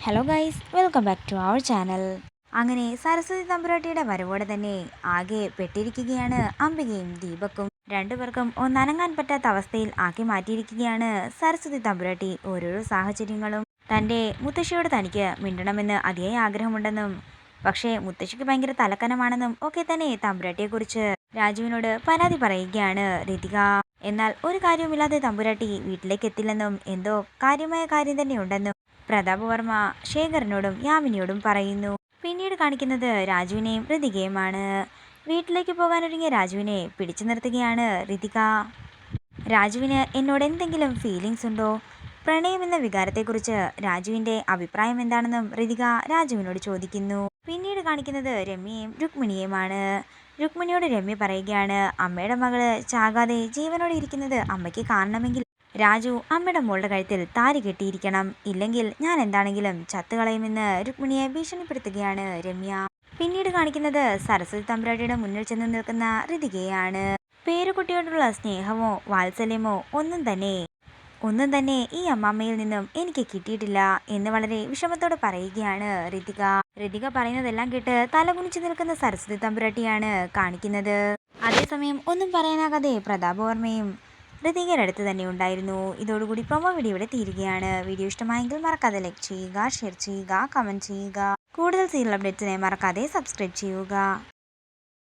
Hello guys, welcome back to our channel. അങ്ങനെ സരസ്വതി തമ്പുരാട്ടിയുടെ വരവോടെ തന്നെ ആകെ പെട്ടിരിക്കുകയാണ് അംബികയും ദീപക്കും. രണ്ടുപേർക്കും ഒന്നനങ്ങാൻ പറ്റാത്ത അവസ്ഥയിൽ ആക്കി മാറ്റിയിരിക്കുകയാണ് സരസ്വതി തമ്പുരാട്ടി. ഓരോരോ സാഹചര്യങ്ങളും തൻ്റെ മുത്തശ്ശിയോട് തനിക്ക് മിണ്ടണമെന്ന് അതിയായ ആഗ്രഹമുണ്ടെന്നും പക്ഷേ മുത്തശ്ശിക്ക് ഭയങ്കര തലക്കനമാണെന്നും ഒക്കെ തന്നെ തമ്പുരാട്ടിയെക്കുറിച്ച് രാജുവിനോട് പരാതി പറയുകയാണ് രിതിക. എന്നാൽ ഒരു കാര്യവുമില്ലാതെ തമ്പുരാട്ടി വീട്ടിലേക്ക് എത്തില്ലെന്നും എന്തോ കാര്യമായ കാര്യം തന്നെ ഉണ്ടെന്നും പ്രതാപവർമ്മ ശേഖരനോടും യാമിനിയോടും പറയുന്നു. പിന്നീട് കാണിക്കുന്നത് രാജുവിനെയും ഋതികയുമാണ്. വീട്ടിലേക്ക് പോകാനൊരുങ്ങിയ രാജുവിനെ പിടിച്ചു നിർത്തുകയാണ് ഋതിക. രാജുവിന് എന്നോട് എന്തെങ്കിലും ഫീലിങ്സ് ഉണ്ടോ? പ്രണയം എന്ന വികാരത്തെക്കുറിച്ച് രാജുവിൻ്റെ അഭിപ്രായം എന്താണെന്നും ഋതിക രാജുവിനോട് ചോദിക്കുന്നു. പിന്നീട് കാണിക്കുന്നത് രമ്യയും രുക്മിണിയുമാണ്. രുക്മിണിയോട് രമ്യ പറയുകയാണ്, അമ്മയുടെ മകള് ചാകാതെ ജീവനോടെ ഇരിക്കുന്നത് അമ്മയ്ക്ക് കാണണമെങ്കിൽ രാജു അമ്മയുടെ മോളുടെ കഴുത്തിൽ താരി കെട്ടിയിരിക്കണം, ഇല്ലെങ്കിൽ ഞാൻ എന്താണെങ്കിലും ചത്തുകളയുമെന്ന് രുക്മിണിയെ ഭീഷണിപ്പെടുത്തുകയാണ് രമ്യ. പിന്നീട് കാണിക്കുന്നത് സരസ്വതി തമ്പുരാട്ടിയുടെ മുന്നിൽ ചെന്ന് നിൽക്കുന്ന ഋതികയാണ്. പേരുകുട്ടിയോടുള്ള സ്നേഹമോ വാത്സല്യമോ ഒന്നും തന്നെ ഈ അമ്മാമ്മയിൽ നിന്നും എനിക്ക് കിട്ടിയിട്ടില്ല എന്ന് വളരെ വിഷമത്തോടെ പറയുകയാണ് ഋതിക പറയുന്നതെല്ലാം കേട്ട് തലകുനിച്ചു നിൽക്കുന്ന സരസ്വതി തമ്പുരാട്ടിയാണ് കാണിക്കുന്നത്. അതേസമയം ഒന്നും പറയാനാകാതെ പ്രതാപവർമ്മയും ഋതികയുടെ അടുത്ത് തന്നെ ഉണ്ടായിരുന്നു. ഇതോടുകൂടി പ്രൊമോ വീഡിയോ ഇവിടെ തീരുകയാണ്. വീഡിയോ ഇഷ്ടമായെങ്കിൽ മറക്കാതെ ലൈക്ക് ചെയ്യുക, ഷെയർ ചെയ്യുക, കമൻറ്റ് ചെയ്യുക. കൂടുതൽ സീരിയൽ അപ്ഡേറ്റ്സിനെ മറക്കാതെ സബ്സ്ക്രൈബ് ചെയ്യുക.